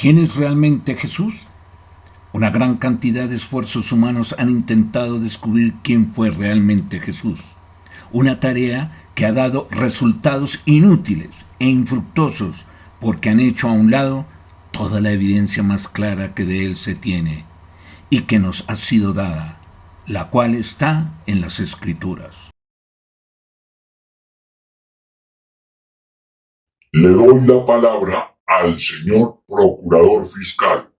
¿Quién es realmente Jesús? Una gran cantidad de esfuerzos humanos han intentado descubrir quién fue realmente Jesús. Una tarea que ha dado resultados inútiles e infructuosos porque han hecho a un lado toda la evidencia más clara que de él se tiene y que nos ha sido dada, la cual está en las Escrituras. Le doy la palabra al señor Procurador Fiscal.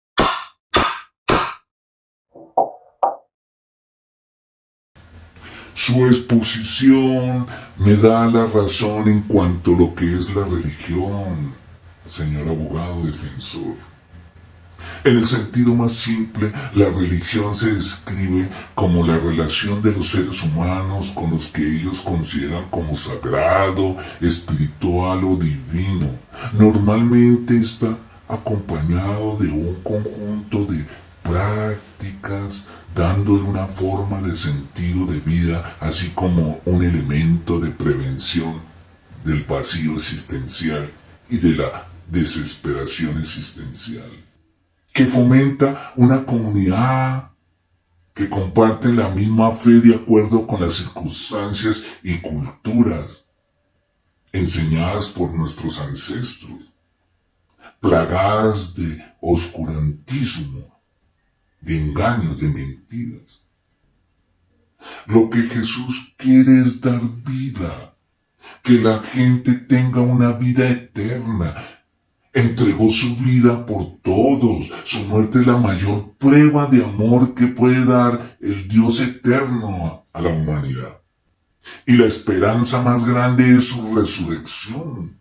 Su exposición me da la razón en cuanto a lo que es la religión, señor abogado defensor. En el sentido más simple, la religión se describe como la relación de los seres humanos con los que ellos consideran como sagrado, espiritual o divino. Normalmente está acompañado de un conjunto de prácticas, dándole una forma de sentido de vida, así como un elemento de prevención del vacío existencial y de la desesperación existencial, que fomenta una comunidad que comparte la misma fe de acuerdo con las circunstancias y culturas enseñadas por nuestros ancestros, plagadas de oscurantismo, de engaños, de mentiras. Lo que Jesús quiere es dar vida, que la gente tenga una vida eterna. Entregó su vida por todos. Su muerte es la mayor prueba de amor que puede dar el Dios eterno a la humanidad. Y la esperanza más grande es su resurrección.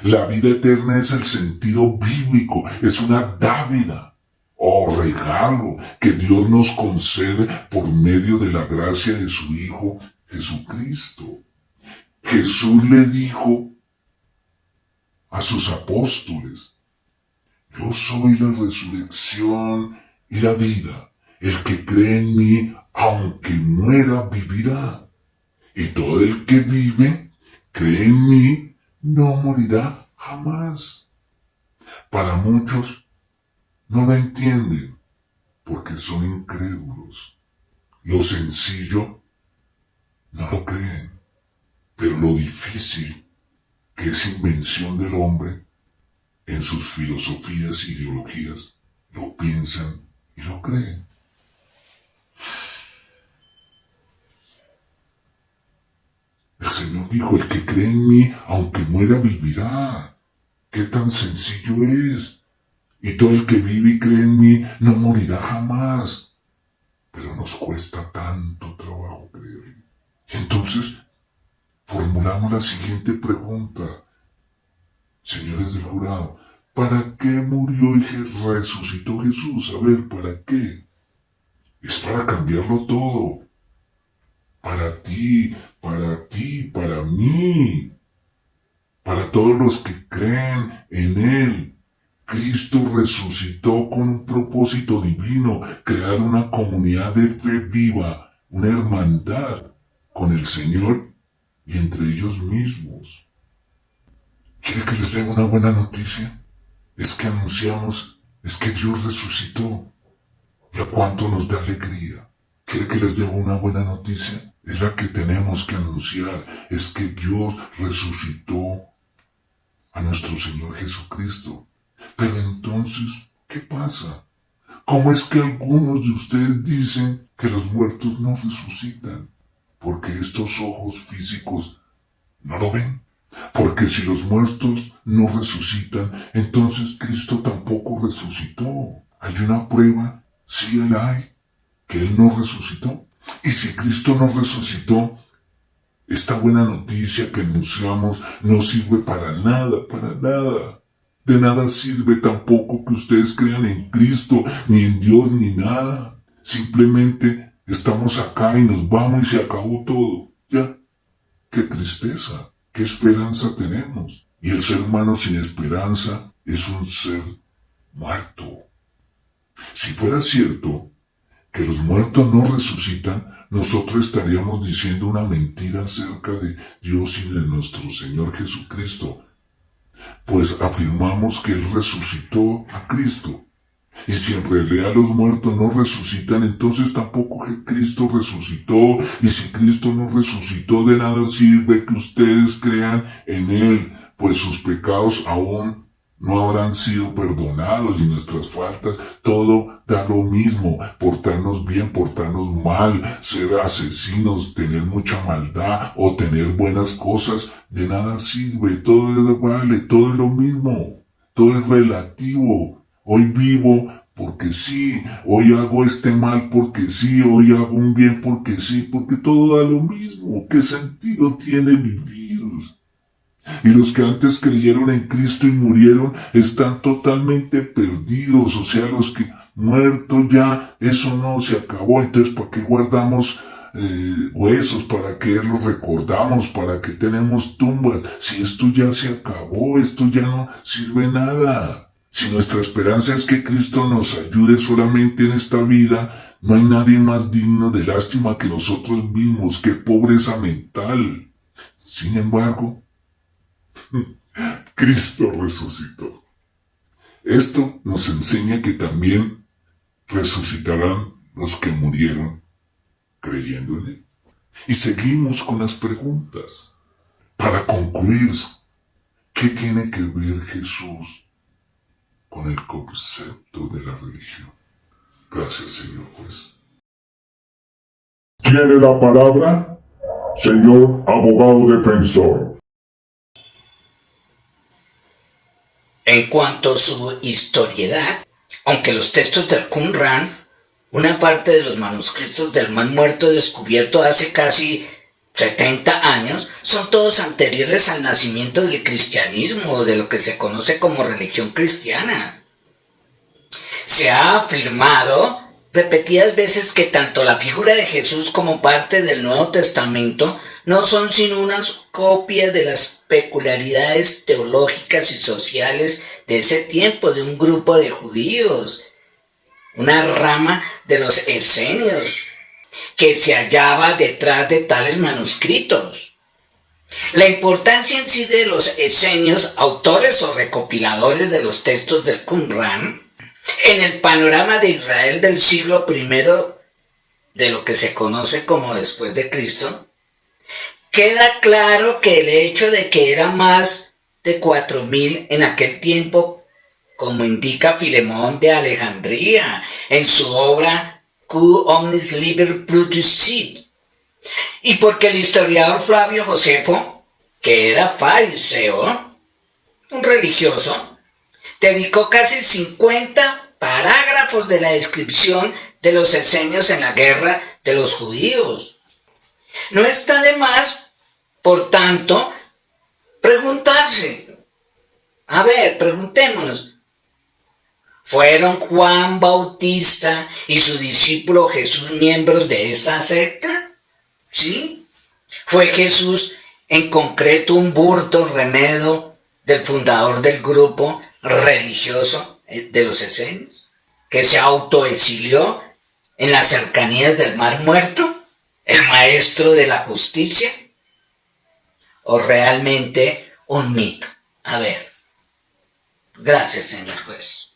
La vida eterna es el sentido bíblico, es una dávida o regalo que Dios nos concede por medio de la gracia de su Hijo Jesucristo. Jesús le dijo a sus apóstoles: yo soy la resurrección y la vida. El que cree en mí, aunque muera, vivirá. Y todo el que vive, cree en mí, no morirá jamás. Para muchos no lo entienden porque son incrédulos. Lo sencillo no lo creen, pero lo difícil, que es invención del hombre, en sus filosofías e ideologías, lo piensan y lo creen. El Señor dijo: el que cree en mí, aunque muera, vivirá. ¿Qué tan sencillo es? Y todo el que vive y cree en mí no morirá jamás. Pero nos cuesta tanto trabajo creerle. Y entonces formulamos la siguiente pregunta, señores del jurado: ¿para qué murió y resucitó Jesús? A ver, ¿para qué? Es para cambiarlo todo. Para ti, para mí. Para todos los que creen en Él. Cristo resucitó con un propósito divino: crear una comunidad de fe viva, una hermandad con el Señor y entre ellos mismos. ¿Quiere que les dé una buena noticia? Es que anunciamos, es que Dios resucitó. ¿Y a cuánto nos da alegría? ¿Quiere que les dé una buena noticia? Es la que tenemos que anunciar, es que Dios resucitó a nuestro Señor Jesucristo. Pero entonces, ¿qué pasa? ¿Cómo es que algunos de ustedes dicen que los muertos no resucitan? Porque estos ojos físicos no lo ven. Porque si los muertos no resucitan, entonces Cristo tampoco resucitó. ¿Hay una prueba? Sí, la hay, que Él no resucitó. Y si Cristo no resucitó, esta buena noticia que anunciamos no sirve para nada, para nada. De nada sirve tampoco que ustedes crean en Cristo, ni en Dios, ni nada. Simplemente estamos acá y nos vamos y se acabó todo. Ya. ¡Qué tristeza! ¿Qué esperanza tenemos? Y el ser humano sin esperanza es un ser muerto. Si fuera cierto que los muertos no resucitan, nosotros estaríamos diciendo una mentira acerca de Dios y de nuestro Señor Jesucristo. Pues afirmamos que Él resucitó a Cristo. Y si en realidad los muertos no resucitan, entonces tampoco Cristo resucitó. Y si Cristo no resucitó, de nada sirve que ustedes crean en Él, pues sus pecados aún no habrán sido perdonados y nuestras faltas, todo da lo mismo, portarnos bien, portarnos mal, ser asesinos, tener mucha maldad o tener buenas cosas, de nada sirve, todo vale, todo es lo mismo, todo es relativo. Hoy vivo porque sí, hoy hago este mal porque sí, hoy hago un bien porque sí, porque todo da lo mismo. ¿Qué sentido tiene vivir? Y los que antes creyeron en Cristo y murieron están totalmente perdidos, o sea, los que muertos ya, eso no se acabó, entonces ¿para qué guardamos huesos? ¿Para qué los recordamos? ¿Para qué tenemos tumbas? Si esto ya se acabó, esto ya no sirve nada. Si nuestra esperanza es que Cristo nos ayude solamente en esta vida, no hay nadie más digno de lástima que nosotros mismos. ¡Qué pobreza mental! Sin embargo, Cristo resucitó. Esto nos enseña que también resucitarán los que murieron creyendo en Él. Y seguimos con las preguntas. Para concluir, ¿qué tiene que ver Jesús con el concepto de la religión? Gracias, señor juez. Tiene la palabra, señor abogado defensor. En cuanto a su historiedad, aunque los textos del Qumran, una parte de los manuscritos del Mar Muerto descubierto hace casi 70 años, son todos anteriores al nacimiento del cristianismo o de lo que se conoce como religión cristiana. Se ha afirmado repetidas veces que tanto la figura de Jesús como parte del Nuevo Testamento no son sino unas copias de las peculiaridades teológicas y sociales de ese tiempo de un grupo de judíos, una rama de los esenios que se hallaba detrás de tales manuscritos. La importancia en sí de los esenios, autores o recopiladores de los textos del Qumran, en el panorama de Israel del siglo I de lo que se conoce como después de Cristo, queda claro que el hecho de que era más de 4.000 en aquel tiempo, como indica Filemón de Alejandría en su obra Q omnis liber Plutus sit, y porque el historiador Flavio Josefo, que era fariseo, un religioso, dedicó casi 50 parágrafos de la descripción de los esenios en la guerra de los judíos. No está de más, por tanto, preguntarse. Preguntémonos. ¿Fueron Juan Bautista y su discípulo Jesús miembros de esa secta? ¿Sí? ¿Fue Jesús en concreto un burdo remedio del fundador del grupo religioso de los esenios, que se autoexilió en las cercanías del Mar Muerto, el maestro de la justicia? ¿O realmente un mito? Gracias, señor juez.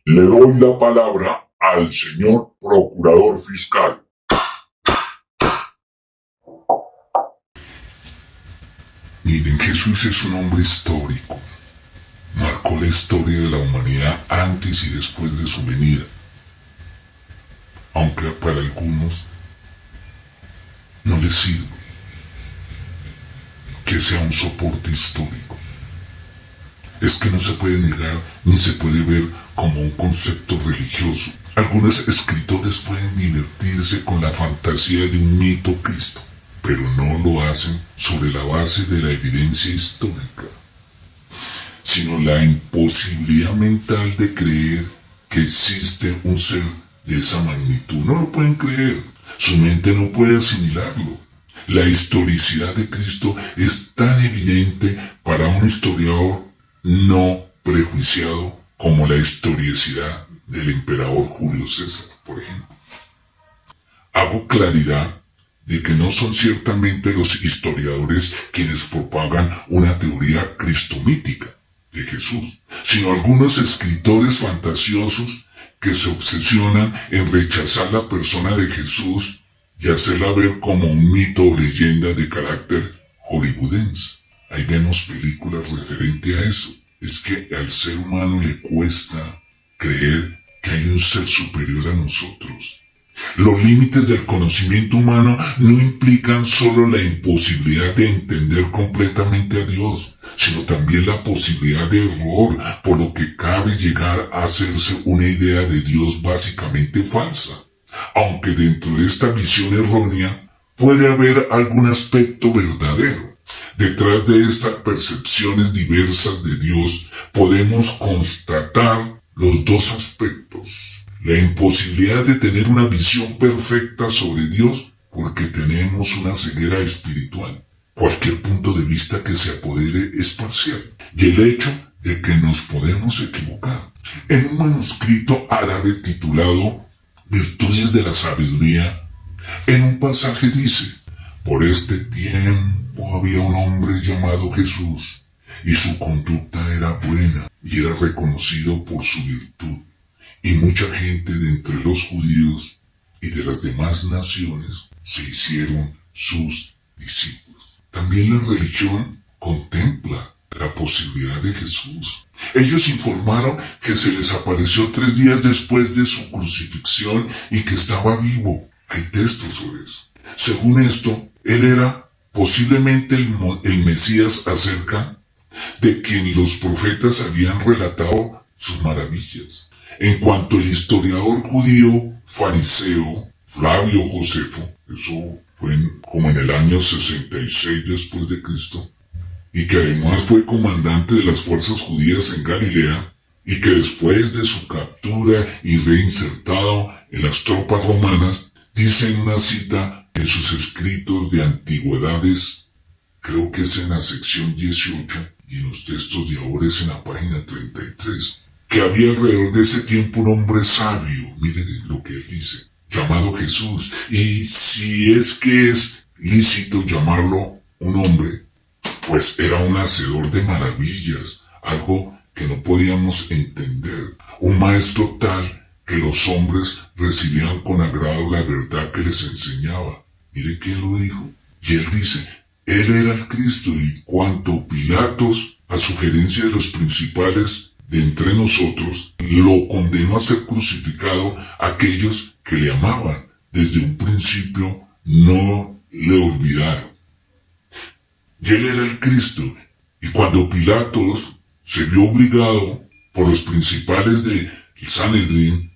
Le doy la palabra al señor procurador fiscal. Miren, Jesús es un hombre histórico. Marcó la historia de la humanidad antes y después de su venida. Aunque para algunos no les sirve que sea un soporte histórico. Es que no se puede negar ni se puede ver como un concepto religioso. Algunos escritores pueden divertirse con la fantasía de un mito Cristo, pero no lo hacen sobre la base de la evidencia histórica, sino la imposibilidad mental de creer que existe un ser de esa magnitud. No lo pueden creer, su mente no puede asimilarlo. La historicidad de Cristo es tan evidente para un historiador no prejuiciado como la historicidad del emperador Julio César, por ejemplo. Hago claridad de que no son ciertamente los historiadores quienes propagan una teoría cristomítica de Jesús, sino algunos escritores fantasiosos que se obsesionan en rechazar la persona de Jesús y hacerla ver como un mito o leyenda de carácter hollywoodense. Ahí vemos películas referente a eso. Es que al ser humano le cuesta creer que hay un ser superior a nosotros. Los límites del conocimiento humano no implican solo la imposibilidad de entender completamente a Dios, sino también la posibilidad de error, por lo que cabe llegar a hacerse una idea de Dios básicamente falsa. Aunque dentro de esta visión errónea puede haber algún aspecto verdadero. Detrás de estas percepciones diversas de Dios podemos constatar los dos aspectos. La imposibilidad de tener una visión perfecta sobre Dios porque tenemos una ceguera espiritual. Cualquier punto de vista que se apodere es parcial. Y el hecho de que nos podemos equivocar. En un manuscrito árabe titulado Virtudes de la Sabiduría, en un pasaje dice: por este tiempo había un hombre llamado Jesús, y su conducta era buena, y era reconocido por su virtud. Y mucha gente de entre los judíos y de las demás naciones se hicieron sus discípulos. También la religión contempla la posibilidad de Jesús. Ellos informaron que se les apareció 3 días después de su crucifixión y que estaba vivo. Hay textos sobre eso. Según esto, él era posiblemente el Mesías acerca de quien los profetas habían relatado sus maravillas. En cuanto al historiador judío fariseo Flavio Josefo, eso fue como en el año 66 después de Cristo, y que además fue comandante de las fuerzas judías en Galilea, y que después de su captura y reinsertado en las tropas romanas, dice en una cita en sus escritos de antigüedades, creo que es en la sección 18, y en los textos de ahora es en la página 33, que había alrededor de ese tiempo un hombre sabio, mire lo que él dice, llamado Jesús, y si es que es lícito llamarlo un hombre, pues era un hacedor de maravillas, algo que no podíamos entender, un maestro tal que los hombres recibían con agrado la verdad que les enseñaba. Mire quién lo dijo. Y él dice, él era el Cristo, y cuanto Pilatos, a sugerencia de los principales de entre nosotros, lo condenó a ser crucificado, aquellos que le amaban desde un principio no le olvidaron. Y él era el Cristo, y cuando Pilatos se vio obligado por los principales de Sanedrín,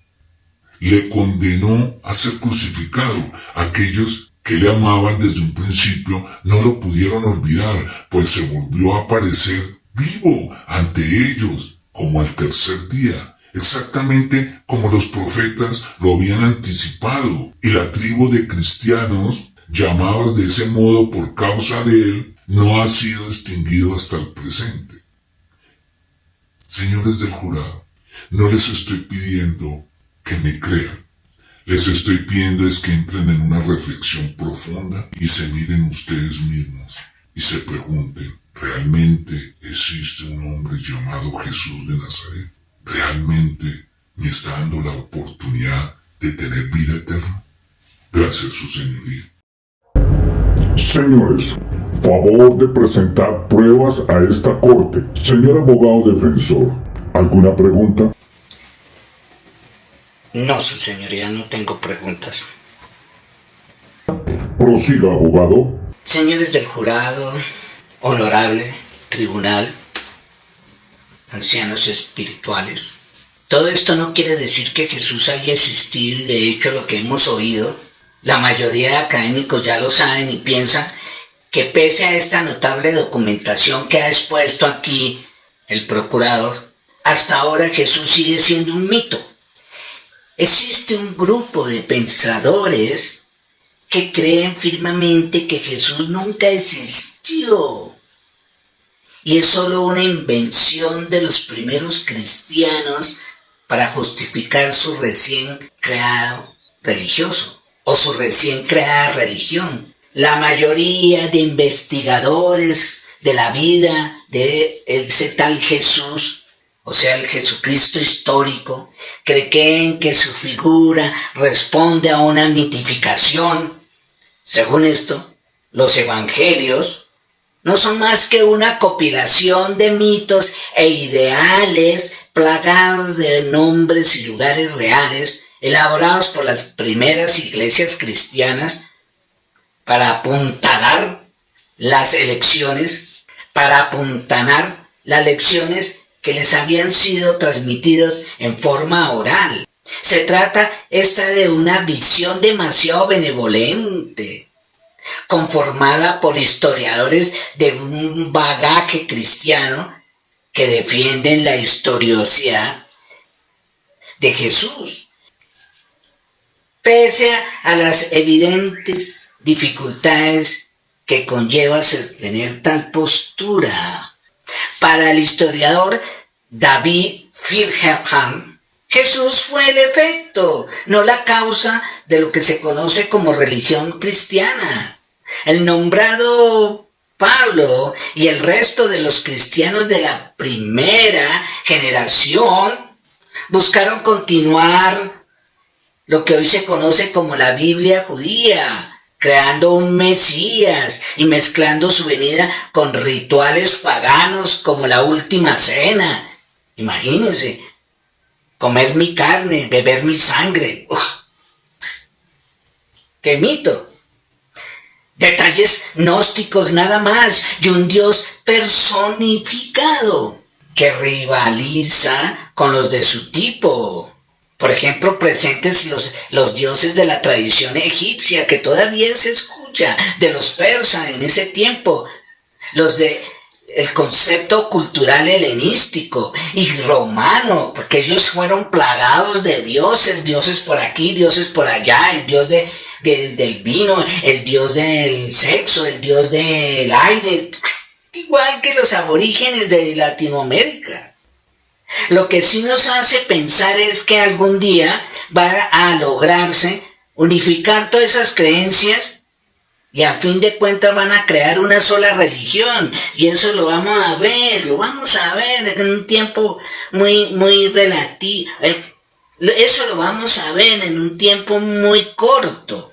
le condenó a ser crucificado. Aquellos que le amaban desde un principio no lo pudieron olvidar, pues se volvió a aparecer vivo ante ellos como al tercer día, exactamente como los profetas lo habían anticipado, y la tribu de cristianos, llamados de ese modo por causa de él, no ha sido extinguido hasta el presente. Señores del jurado, no les estoy pidiendo que me crean. Les estoy pidiendo es que entren en una reflexión profunda y se miren ustedes mismos y se pregunten, ¿realmente existe un hombre llamado Jesús de Nazaret? ¿Realmente me está dando la oportunidad de tener vida eterna? Gracias, su señoría. Señores, favor de presentar pruebas a esta corte. Señor abogado defensor, ¿alguna pregunta? No, su señoría, no tengo preguntas. Prosiga, abogado. Señores del jurado, honorable tribunal, ancianos espirituales, todo esto no quiere decir que Jesús haya existido, y de hecho lo que hemos oído, la mayoría de académicos ya lo saben y piensan que pese a esta notable documentación que ha expuesto aquí el procurador, hasta ahora Jesús sigue siendo un mito. Existe un grupo de pensadores que creen firmemente que Jesús nunca existió y es solo una invención de los primeros cristianos para justificar su recién creado religioso. o su recién creada religión. La mayoría de investigadores de la vida de ese tal Jesús, o sea, el Jesucristo histórico, creen que su figura responde a una mitificación. Según esto, los evangelios no son más que una compilación de mitos e ideales plagados de nombres y lugares reales elaborados por las primeras iglesias cristianas para apuntalar las lecciones que les habían sido transmitidas en forma oral. Se trata esta de una visión demasiado benevolente, conformada por historiadores de un bagaje cristiano que defienden la historicidad de Jesús, pese a las evidentes dificultades que conlleva tener tal postura. Para el historiador David Firham, Jesús fue el efecto, no la causa de lo que se conoce como religión cristiana. El nombrado Pablo y el resto de los cristianos de la primera generación buscaron continuar lo que hoy se conoce como la Biblia judía, creando un Mesías y mezclando su venida con rituales paganos como la última cena. Imagínense, comer mi carne, beber mi sangre. ¡Uf! ¡Qué mito! Detalles gnósticos nada más y un Dios personificado que rivaliza con los de su tipo. Por ejemplo, presentes los dioses de la tradición egipcia que todavía se escucha, de los persas en ese tiempo, los de el concepto cultural helenístico y romano, porque ellos fueron plagados de dioses por aquí, dioses por allá, el dios del vino, el dios del sexo, el dios del aire, igual que los aborígenes de Latinoamérica. Lo que sí nos hace pensar es que algún día va a lograrse unificar todas esas creencias y a fin de cuentas van a crear una sola religión, y eso lo vamos a ver en un tiempo muy relativo, eso lo vamos a ver en un tiempo muy corto.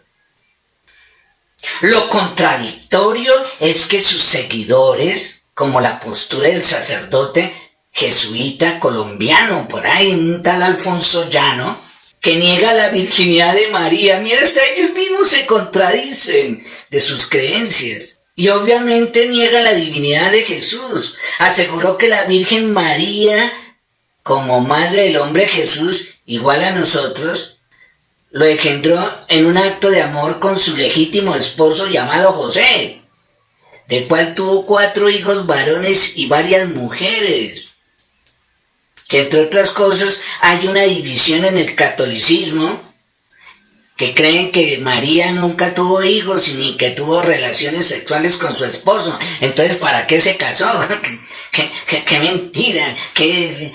Lo contradictorio es que sus seguidores, como la postura del sacerdote jesuita colombiano, por ahí un tal Alfonso Llano, que niega la virginidad de María, mira, hasta ellos mismos se contradicen de sus creencias. Y obviamente niega la divinidad de Jesús. Aseguró que la Virgen María, como madre del hombre Jesús, igual a nosotros, lo engendró en un acto de amor con su legítimo esposo llamado José, del cual tuvo 4 hijos varones y varias mujeres. Que entre otras cosas hay una división en el catolicismo, que creen que María nunca tuvo hijos ni que tuvo relaciones sexuales con su esposo. Entonces, ¿para qué se casó? Qué mentira, qué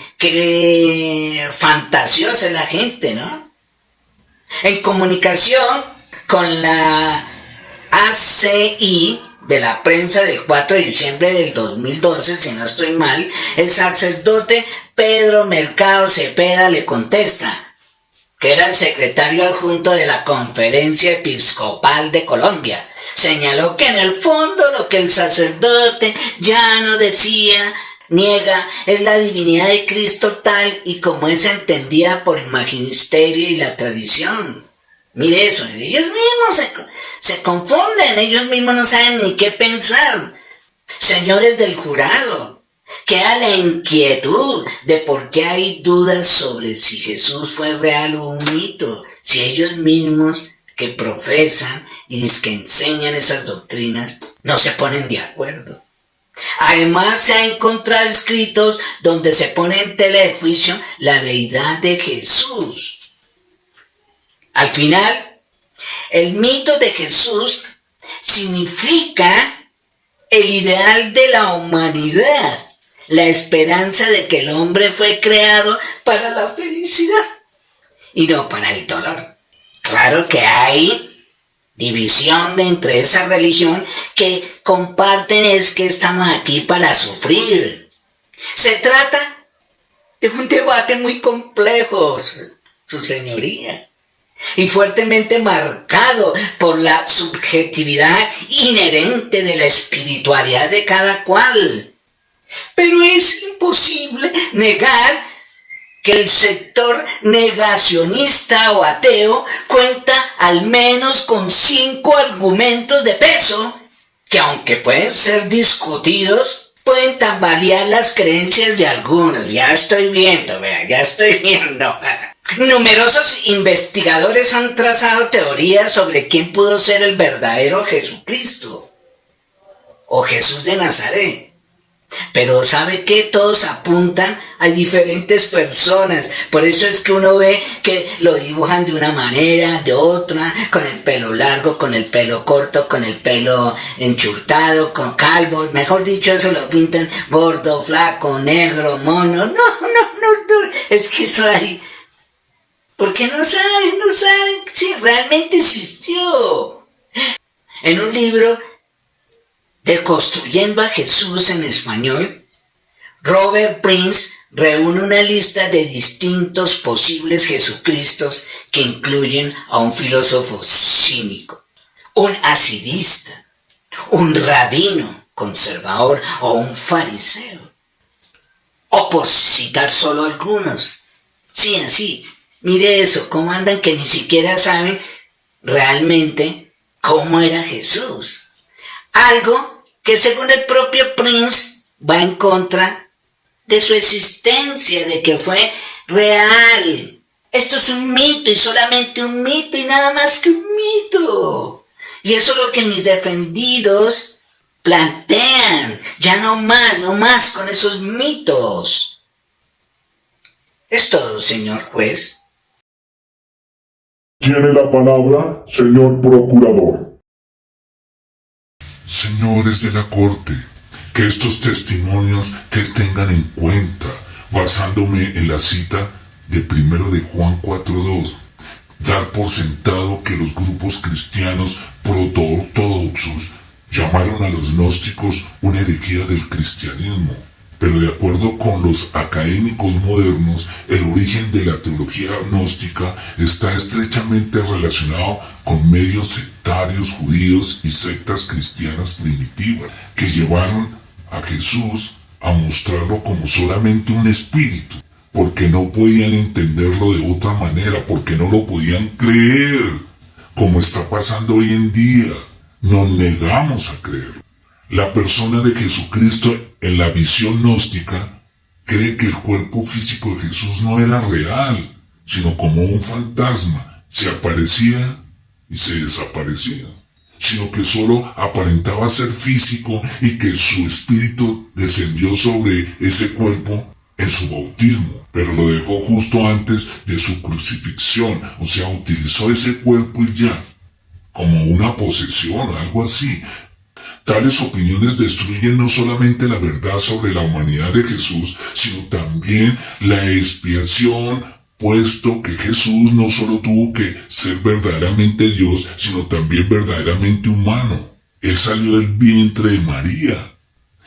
fantasiosa es la gente, ¿no? En comunicación con la ACI de la prensa del 4 de diciembre del 2012, si no estoy mal, el sacerdote Pedro Mercado Cepeda le contesta, que era el secretario adjunto de la Conferencia Episcopal de Colombia. Señaló que en el fondo lo que el sacerdote Llano niega es la divinidad de Cristo tal y como es entendida por el magisterio y la tradición. Mire eso, ellos mismos se confunden, ellos mismos no saben ni qué pensar. Señores del jurado, queda la inquietud de por qué hay dudas sobre si Jesús fue real o un mito, si ellos mismos que profesan y que enseñan esas doctrinas no se ponen de acuerdo. Además, se ha encontrado escritos donde se pone en tela de juicio la deidad de Jesús. Al final, el mito de Jesús significa el ideal de la humanidad, la esperanza de que el hombre fue creado para la felicidad y no para el dolor. Claro que hay división entre esa religión que comparten es que estamos aquí para sufrir. Se trata de un debate muy complejo, su señoría, y fuertemente marcado por la subjetividad inherente de la espiritualidad de cada cual. Pero es imposible negar que el sector negacionista o ateo cuenta al menos con 5 argumentos de peso que, aunque pueden ser discutidos, pueden tambalear las creencias de algunos. Ya estoy viendo. Numerosos investigadores han trazado teorías sobre quién pudo ser el verdadero Jesucristo o Jesús de Nazaret. Pero ¿sabe qué? Todos apuntan a diferentes personas. Por eso es que uno ve que lo dibujan de una manera, de otra, con el pelo largo, con el pelo corto, con el pelo enchurtado, con calvo. Mejor dicho, eso lo pintan gordo, flaco, negro, mono. No. Es que eso hay... Porque no saben si realmente existió. En un libro Deconstruyendo a Jesús en español, Robert Prince reúne una lista de distintos posibles Jesucristos que incluyen a un filósofo cínico, un hasidista, un rabino conservador o un fariseo. O por citar solo algunos. Sí, así. Mire eso, cómo andan que ni siquiera saben realmente cómo era Jesús. Algo que según el propio Prince va en contra de su existencia, de que fue real. Esto es un mito y solamente un mito y nada más que un mito. Y eso es lo que mis defendidos plantean. Ya no más con esos mitos. Es todo, señor juez. Tiene la palabra, señor procurador. Señores de la Corte, que estos testimonios que tengan en cuenta, basándome en la cita de 1 de Juan 4:2, dar por sentado que los grupos cristianos proto-ortodoxos llamaron a los gnósticos una herejía del cristianismo. Pero de acuerdo con los académicos modernos, el origen de la teología gnóstica está estrechamente relacionado con medios sectarios judíos y sectas cristianas primitivas, que llevaron a Jesús a mostrarlo como solamente un espíritu, porque no podían entenderlo de otra manera, porque no lo podían creer, como está pasando hoy en día. Nos negamos a creerlo. La persona de Jesucristo en la visión gnóstica cree que el cuerpo físico de Jesús no era real, sino como un fantasma, se aparecía y se desaparecía, sino que solo aparentaba ser físico y que su espíritu descendió sobre ese cuerpo en su bautismo, pero lo dejó justo antes de su crucifixión, o sea, utilizó ese cuerpo y ya, como una posesión o algo así. Tales opiniones destruyen no solamente la verdad sobre la humanidad de Jesús, sino también la expiación, puesto que Jesús no solo tuvo que ser verdaderamente Dios, sino también verdaderamente humano. Él salió del vientre de María,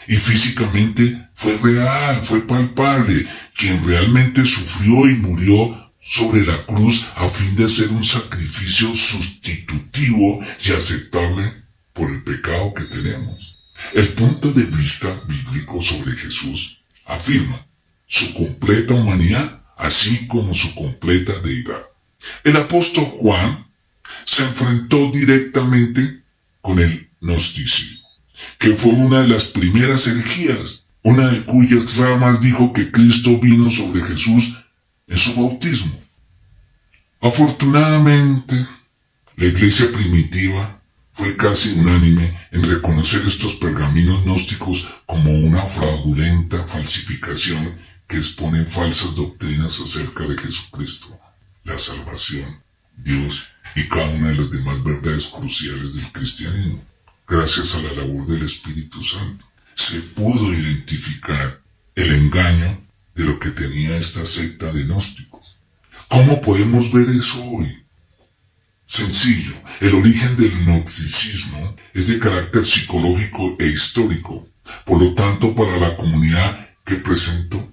y físicamente fue real, fue palpable, quien realmente sufrió y murió sobre la cruz a fin de ser un sacrificio sustitutivo y aceptable por el pecado que tenemos. El punto de vista bíblico sobre Jesús afirma su completa humanidad, así como su completa deidad. El apóstol Juan se enfrentó directamente con el gnosticismo, que fue una de las primeras herejías, una de cuyas ramas dijo que Cristo vino sobre Jesús en su bautismo. Afortunadamente, la iglesia primitiva fue casi unánime en reconocer estos pergaminos gnósticos como una fraudulenta falsificación que exponen falsas doctrinas acerca de Jesucristo, la salvación, Dios y cada una de las demás verdades cruciales del cristianismo. Gracias a la labor del Espíritu Santo, se pudo identificar el engaño de lo que tenía esta secta de gnósticos. ¿Cómo podemos ver eso hoy? Sencillo, el origen del gnosticismo es de carácter psicológico e histórico. Por lo tanto, para la comunidad que presento,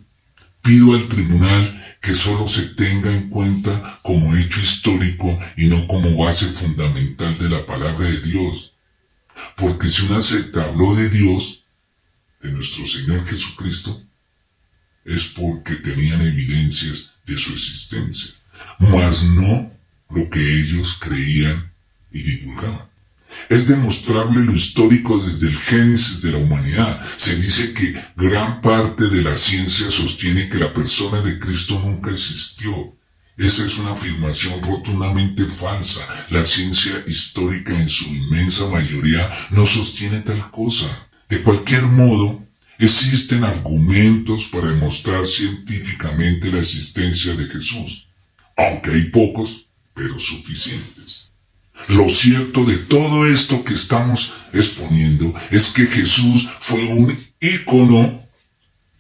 pido al tribunal que solo se tenga en cuenta como hecho histórico y no como base fundamental de la palabra de Dios. Porque si una secta habló de Dios, de nuestro Señor Jesucristo, es porque tenían evidencias de su existencia, mas no lo que ellos creían y divulgaban. Es demostrable lo histórico desde el génesis de la humanidad. Se dice que gran parte de la ciencia sostiene que la persona de Cristo nunca existió. Esa es una afirmación rotundamente falsa. La ciencia histórica en su inmensa mayoría no sostiene tal cosa. De cualquier modo, existen argumentos para demostrar científicamente la existencia de Jesús, aunque hay pocos, pero suficientes. Lo cierto de todo esto que estamos exponiendo es que Jesús fue un ícono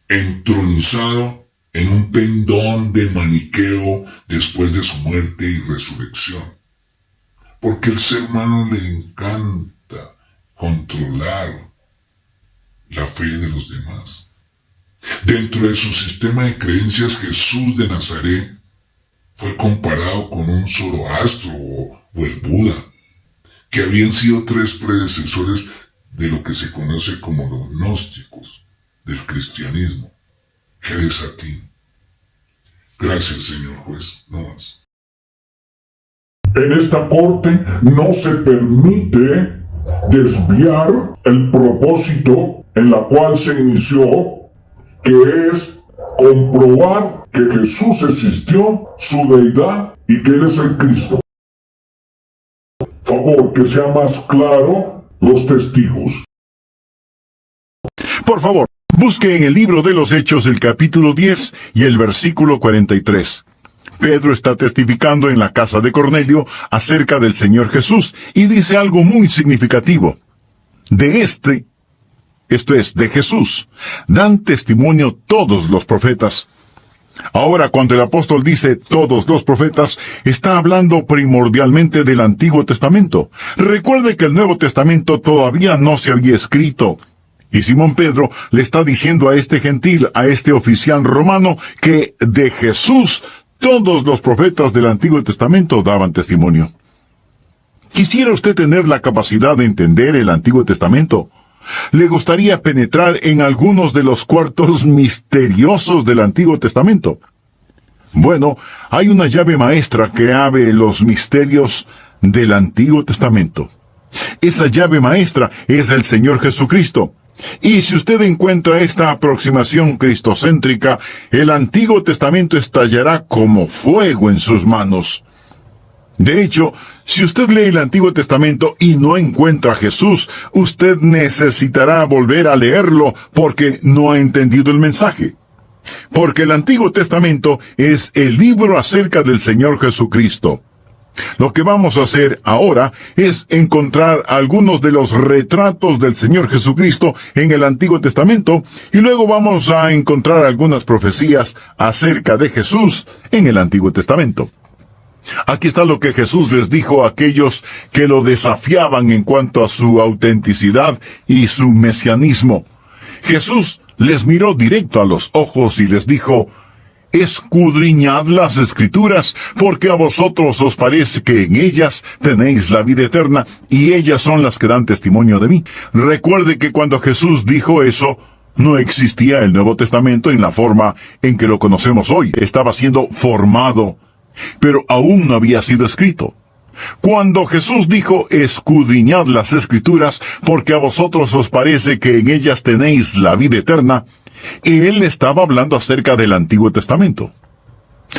entronizado en un pendón de maniqueo después de su muerte y resurrección. Porque al ser humano le encanta controlar la fe de los demás. Dentro de su sistema de creencias, Jesús de Nazaret fue comparado con un Zoroastro o el Buda, que habían sido tres predecesores de lo que se conoce como los gnósticos del cristianismo. Jerez a ti. Gracias, señor juez. No más. En esta corte no se permite desviar el propósito en la cual se inició, que es comprobar que Jesús existió, su deidad y que Él es el Cristo. Favor, que sea más claro los testigos. Por favor, busque en el libro de los Hechos el capítulo 10 y el versículo 43. Pedro está testificando en la casa de Cornelio acerca del Señor Jesús y dice algo muy significativo. Esto es, de Jesús, dan testimonio todos los profetas. Ahora, cuando el apóstol dice todos los profetas, está hablando primordialmente del Antiguo Testamento. Recuerde que el Nuevo Testamento todavía no se había escrito. Y Simón Pedro le está diciendo a este gentil, a este oficial romano, que de Jesús todos los profetas del Antiguo Testamento daban testimonio. ¿Quisiera usted tener la capacidad de entender el Antiguo Testamento? ¿Le gustaría penetrar en algunos de los cuartos misteriosos del Antiguo Testamento? Bueno, hay una llave maestra que abre los misterios del Antiguo Testamento. Esa llave maestra es el Señor Jesucristo. Y si usted encuentra esta aproximación cristocéntrica, el Antiguo Testamento estallará como fuego en sus manos. De hecho, si usted lee el Antiguo Testamento y no encuentra a Jesús, usted necesitará volver a leerlo porque no ha entendido el mensaje. Porque el Antiguo Testamento es el libro acerca del Señor Jesucristo. Lo que vamos a hacer ahora es encontrar algunos de los retratos del Señor Jesucristo en el Antiguo Testamento y luego vamos a encontrar algunas profecías acerca de Jesús en el Antiguo Testamento. Aquí está lo que Jesús les dijo a aquellos que lo desafiaban en cuanto a su autenticidad y su mesianismo. Jesús les miró directo a los ojos y les dijo: escudriñad las Escrituras, porque a vosotros os parece que en ellas tenéis la vida eterna, y ellas son las que dan testimonio de mí. Recuerde que cuando Jesús dijo eso, no existía el Nuevo Testamento en la forma en que lo conocemos hoy. Estaba siendo formado, pero aún no había sido escrito. Cuando Jesús dijo, escudriñad las Escrituras, porque a vosotros os parece que en ellas tenéis la vida eterna, Él estaba hablando acerca del Antiguo Testamento.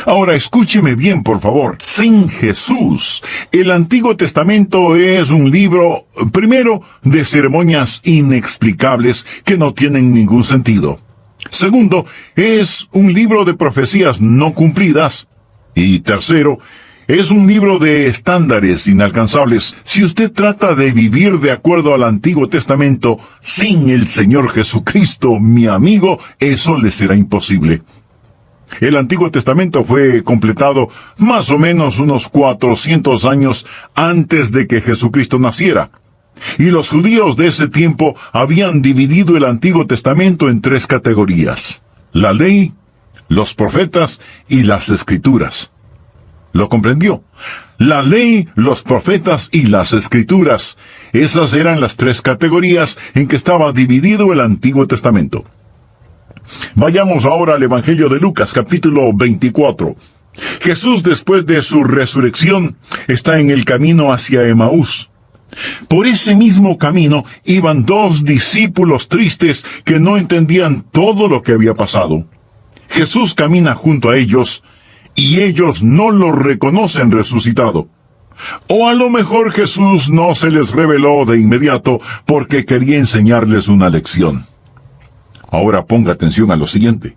Ahora, escúcheme bien, por favor. Sin Jesús, el Antiguo Testamento es un libro, primero, de ceremonias inexplicables que no tienen ningún sentido. Segundo, es un libro de profecías no cumplidas. Y tercero, es un libro de estándares inalcanzables. Si usted trata de vivir de acuerdo al Antiguo Testamento sin el Señor Jesucristo, mi amigo, eso le será imposible. El Antiguo Testamento fue completado más o menos unos 400 años antes de que Jesucristo naciera. Y los judíos de ese tiempo habían dividido el Antiguo Testamento en 3 categorías: la ley, los profetas y las escrituras. ¿Lo comprendió? La ley, los profetas y las escrituras. Esas eran las 3 categorías en que estaba dividido el Antiguo Testamento. Vayamos ahora al Evangelio de Lucas, capítulo 24. Jesús, después de su resurrección, está en el camino hacia Emaús. Por ese mismo camino iban 2 discípulos tristes que no entendían todo lo que había pasado. Jesús camina junto a ellos, y ellos no lo reconocen resucitado. O a lo mejor Jesús no se les reveló de inmediato porque quería enseñarles una lección. Ahora ponga atención a lo siguiente: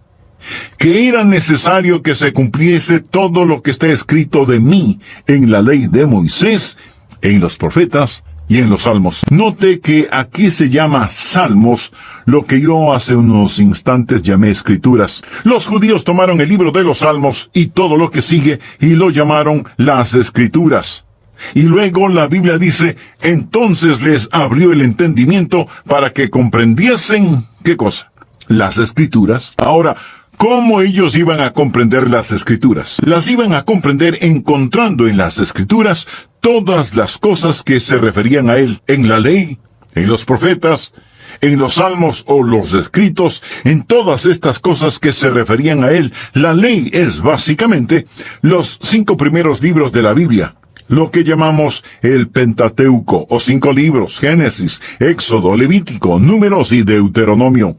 que era necesario que se cumpliese todo lo que está escrito de mí en la ley de Moisés, en los profetas y en los salmos. Note que aquí se llama salmos lo que yo hace unos instantes llamé escrituras. Los judíos tomaron el libro de los salmos y todo lo que sigue y lo llamaron las escrituras. Y luego la Biblia dice, entonces les abrió el entendimiento para que comprendiesen, ¿qué cosa? Las escrituras. Ahora, ¿cómo ellos iban a comprender las escrituras? Las iban a comprender encontrando en las escrituras todas las cosas que se referían a él, en la ley, en los profetas, en los salmos o los escritos, en todas estas cosas que se referían a él. La ley es básicamente los 5 primeros libros de la Biblia, lo que llamamos el Pentateuco, o 5 libros: Génesis, Éxodo, Levítico, Números y Deuteronomio.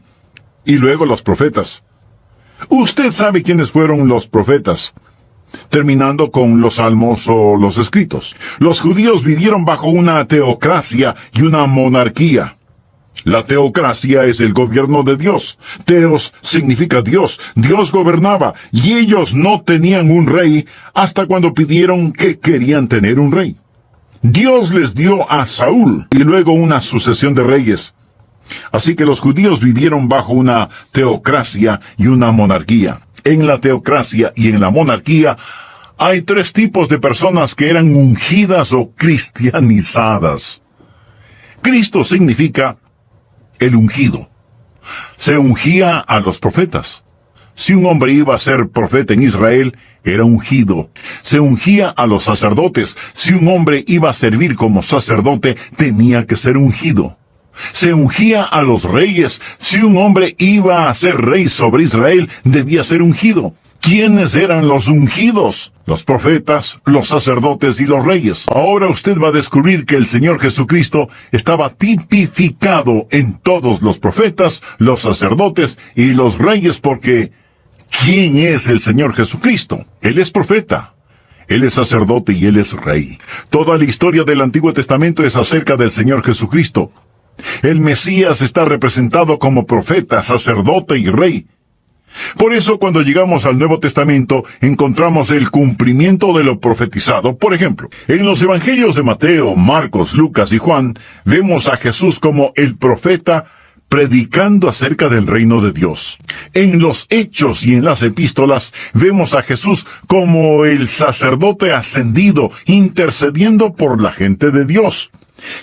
Y luego los profetas. Usted sabe quiénes fueron los profetas, terminando con los salmos o los escritos. Los judíos vivieron bajo una teocracia y una monarquía. La teocracia es el gobierno de Dios. Teos significa Dios. Dios gobernaba, y ellos no tenían un rey hasta cuando pidieron que querían tener un rey. Dios les dio a Saúl y luego una sucesión de reyes. Así que los judíos vivieron bajo una teocracia y una monarquía. En la teocracia y en la monarquía hay 3 tipos de personas que eran ungidas o cristianizadas. Cristo significa el ungido. Se ungía a los profetas. Si un hombre iba a ser profeta en Israel, era ungido. Se ungía a los sacerdotes. Si un hombre iba a servir como sacerdote, tenía que ser ungido. Se ungía a los reyes. Si un hombre iba a ser rey sobre Israel, debía ser ungido. ¿Quiénes eran los ungidos? Los profetas, los sacerdotes y los reyes. Ahora usted va a descubrir que el Señor Jesucristo estaba tipificado en todos los profetas, los sacerdotes y los reyes, porque ¿quién es el Señor Jesucristo? Él es profeta, Él es sacerdote y Él es rey. Toda la historia del Antiguo Testamento es acerca del Señor Jesucristo. El Mesías está representado como profeta, sacerdote y rey. Por eso, cuando llegamos al Nuevo Testamento, encontramos el cumplimiento de lo profetizado. Por ejemplo, en los Evangelios de Mateo, Marcos, Lucas y Juan, vemos a Jesús como el profeta predicando acerca del reino de Dios. En los Hechos y en las Epístolas, vemos a Jesús como el sacerdote ascendido, intercediendo por la gente de Dios.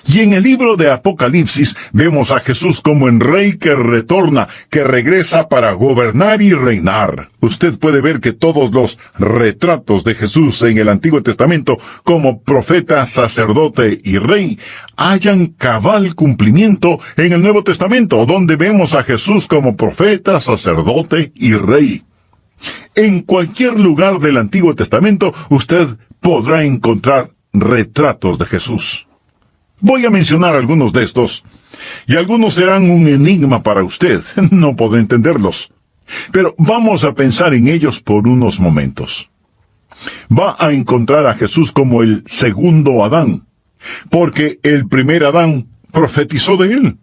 Y en el libro de Apocalipsis vemos a Jesús como el rey que retorna, que regresa para gobernar y reinar. Usted puede ver que todos los retratos de Jesús en el Antiguo Testamento como profeta, sacerdote y rey hallan cabal cumplimiento en el Nuevo Testamento, donde vemos a Jesús como profeta, sacerdote y rey. En cualquier lugar del Antiguo Testamento usted podrá encontrar retratos de Jesús. Voy a mencionar algunos de estos, y algunos serán un enigma para usted. No podrá entenderlos. Pero vamos a pensar en ellos por unos momentos. Va a encontrar a Jesús como el segundo Adán, porque el primer Adán profetizó de él.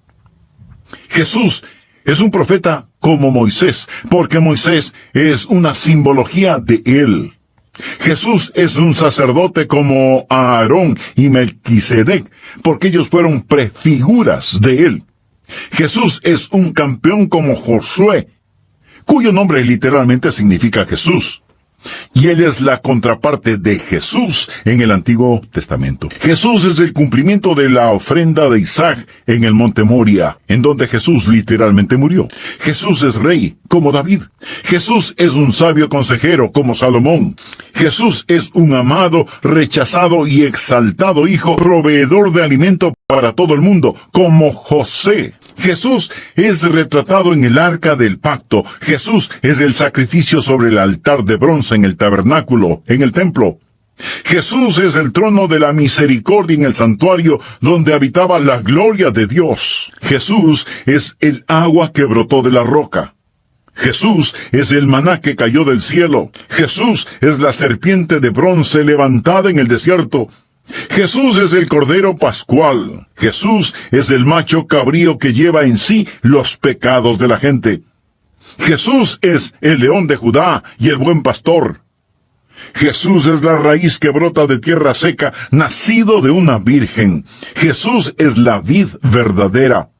Jesús es un profeta como Moisés, porque Moisés es una simbología de él. Jesús es un sacerdote como Aarón y Melquisedec, porque ellos fueron prefiguras de él. Jesús es un campeón como Josué, cuyo nombre literalmente significa Jesús. Y él es la contraparte de Jesús en el Antiguo Testamento. Jesús es el cumplimiento de la ofrenda de Isaac en el monte Moria, en donde Jesús literalmente murió. Jesús es rey, como David. Jesús es un sabio consejero, como Salomón. Jesús es un amado, rechazado y exaltado hijo, proveedor de alimento para todo el mundo, como José. Jesús es retratado en el arca del pacto. Jesús es el sacrificio sobre el altar de bronce en el tabernáculo, en el templo. Jesús es el trono de la misericordia en el santuario donde habitaba la gloria de Dios. Jesús es el agua que brotó de la roca. Jesús es el maná que cayó del cielo. Jesús es la serpiente de bronce levantada en el desierto. Jesús es el Cordero Pascual. Jesús es el macho cabrío que lleva en sí los pecados de la gente. Jesús es el León de Judá y el buen pastor. Jesús es la raíz que brota de tierra seca, nacido de una virgen. Jesús es la vid verdadera.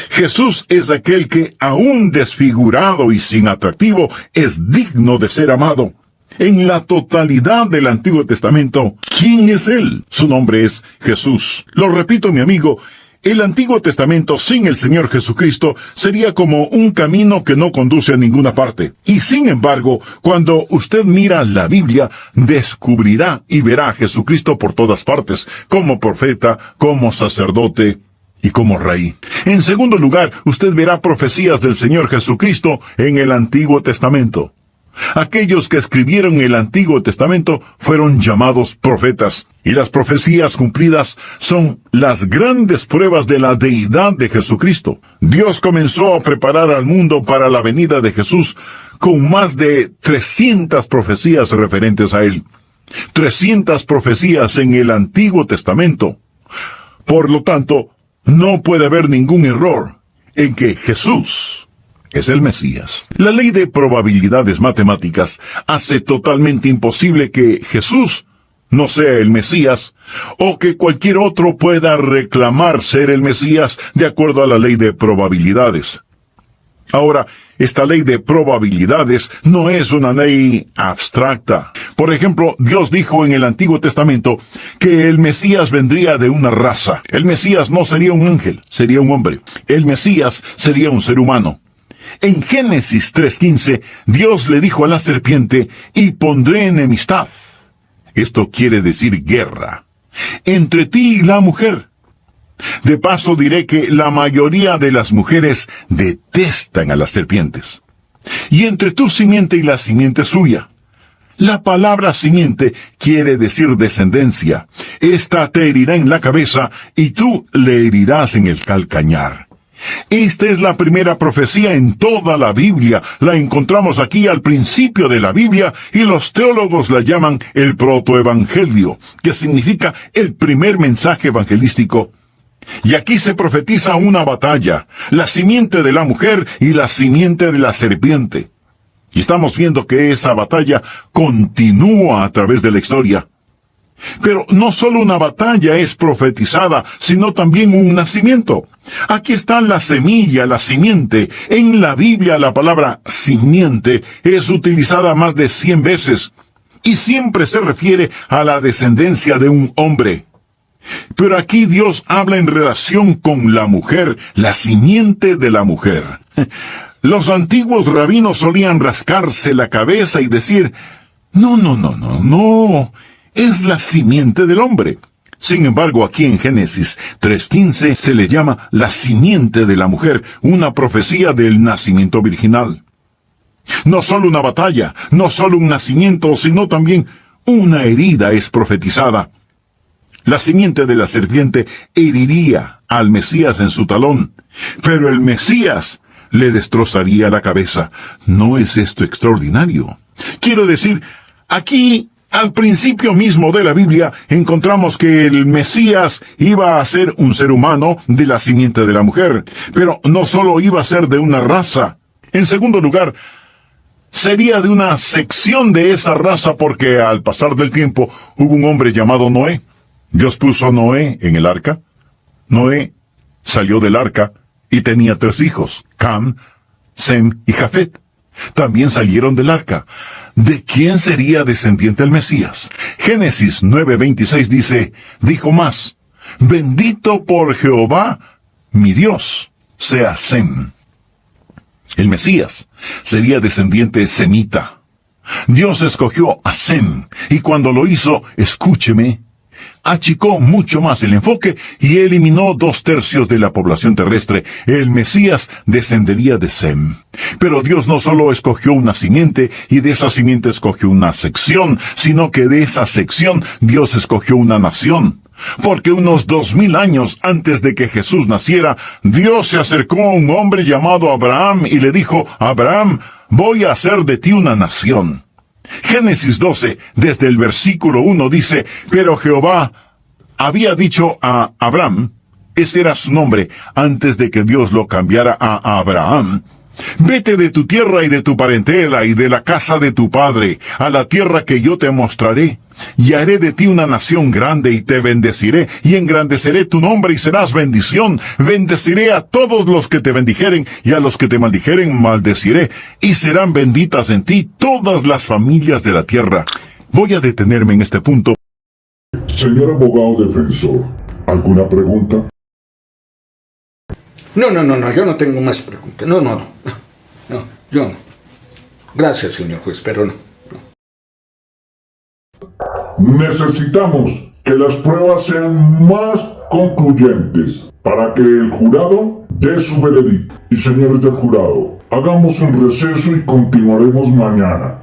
Jesús es aquel que, aún desfigurado y sin atractivo, es digno de ser amado. En la totalidad del Antiguo Testamento, ¿quién es Él? Su nombre es Jesús. Lo repito, mi amigo, el Antiguo Testamento sin el Señor Jesucristo sería como un camino que no conduce a ninguna parte. Y sin embargo, cuando usted mira la Biblia, descubrirá y verá a Jesucristo por todas partes, como profeta, como sacerdote y como rey. En segundo lugar, usted verá profecías del Señor Jesucristo en el Antiguo Testamento. Aquellos que escribieron el Antiguo Testamento fueron llamados profetas, y las profecías cumplidas son las grandes pruebas de la deidad de Jesucristo. Dios comenzó a preparar al mundo para la venida de Jesús con más de 300 profecías referentes a Él. 300 profecías en el Antiguo Testamento. Por lo tanto, no puede haber ningún error en que Jesús es el Mesías. La ley de probabilidades matemáticas hace totalmente imposible que Jesús no sea el Mesías, o que cualquier otro pueda reclamar ser el Mesías de acuerdo a la ley de probabilidades. Ahora, esta ley de probabilidades no es una ley abstracta. Por ejemplo, Dios dijo en el Antiguo Testamento que el Mesías vendría de una raza. El Mesías no sería un ángel, sería un hombre. El Mesías sería un ser humano. En Génesis 3:15, Dios le dijo a la serpiente, y pondré enemistad. Esto quiere decir guerra entre ti y la mujer. De paso diré que la mayoría de las mujeres detestan a las serpientes. Y entre tu simiente y la simiente suya. La palabra simiente quiere decir descendencia. Esta te herirá en la cabeza y tú le herirás en el calcañar. Esta es la primera profecía en toda la Biblia. La encontramos aquí al principio de la Biblia y los teólogos la llaman el protoevangelio, que significa el primer mensaje evangelístico. Y aquí se profetiza una batalla, la simiente de la mujer y la simiente de la serpiente. Y estamos viendo que esa batalla continúa a través de la historia. Pero no solo una batalla es profetizada, sino también un nacimiento. Aquí está la semilla, la simiente. En la Biblia la palabra simiente es utilizada más de 100 veces, y siempre se refiere a la descendencia de un hombre. Pero aquí Dios habla en relación con la mujer, la simiente de la mujer. Los antiguos rabinos solían rascarse la cabeza y decir, no, es la simiente del hombre. Sin embargo, aquí en Génesis 3:15 se le llama la simiente de la mujer, una profecía del nacimiento virginal. No solo una batalla, no solo un nacimiento, sino también una herida es profetizada. La simiente de la serpiente heriría al Mesías en su talón, pero el Mesías le destrozaría la cabeza. ¿No es esto extraordinario? Quiero decir, aquí, al principio mismo de la Biblia, encontramos que el Mesías iba a ser un ser humano de la simiente de la mujer, pero no solo iba a ser de una raza. En segundo lugar, sería de una sección de esa raza porque al pasar del tiempo hubo un hombre llamado Noé. Dios puso a Noé en el arca. Noé salió del arca y tenía 3 hijos, Cam, Sem y Jafet. también salieron del arca. ¿De quién sería descendiente el Mesías? Génesis 9:26 dijo más, bendito por Jehová, mi Dios, sea Sem. El Mesías sería descendiente semita. Dios escogió a Sem, y cuando lo hizo, escúcheme, achicó mucho más el enfoque y eliminó 2/3 de la población terrestre. El Mesías descendería de Sem. Pero Dios no solo escogió una simiente y de esa simiente escogió una sección, sino que de esa sección Dios escogió una nación. Porque unos 2000 años antes de que Jesús naciera, Dios se acercó a un hombre llamado Abraham y le dijo, Abraham, voy a hacer de ti una nación. Génesis 12, desde el versículo 1 dice, pero Jehová había dicho a Abraham, ese era su nombre, antes de que Dios lo cambiara a Abraham, vete de tu tierra y de tu parentela y de la casa de tu padre, a la tierra que yo te mostraré, y haré de ti una nación grande y te bendeciré, y engrandeceré tu nombre y serás bendición. Bendeciré a todos los que te bendijeren, y a los que te maldijeren maldeciré, y serán benditas en ti todas las familias de la tierra. Voy a detenerme en este punto. Señor abogado defensor, ¿alguna pregunta? No, yo no tengo más preguntas. No, yo no. Gracias, señor juez, pero no. Necesitamos que las pruebas sean más concluyentes para que el jurado dé su veredicto. Y señores del jurado, hagamos un receso y continuaremos mañana.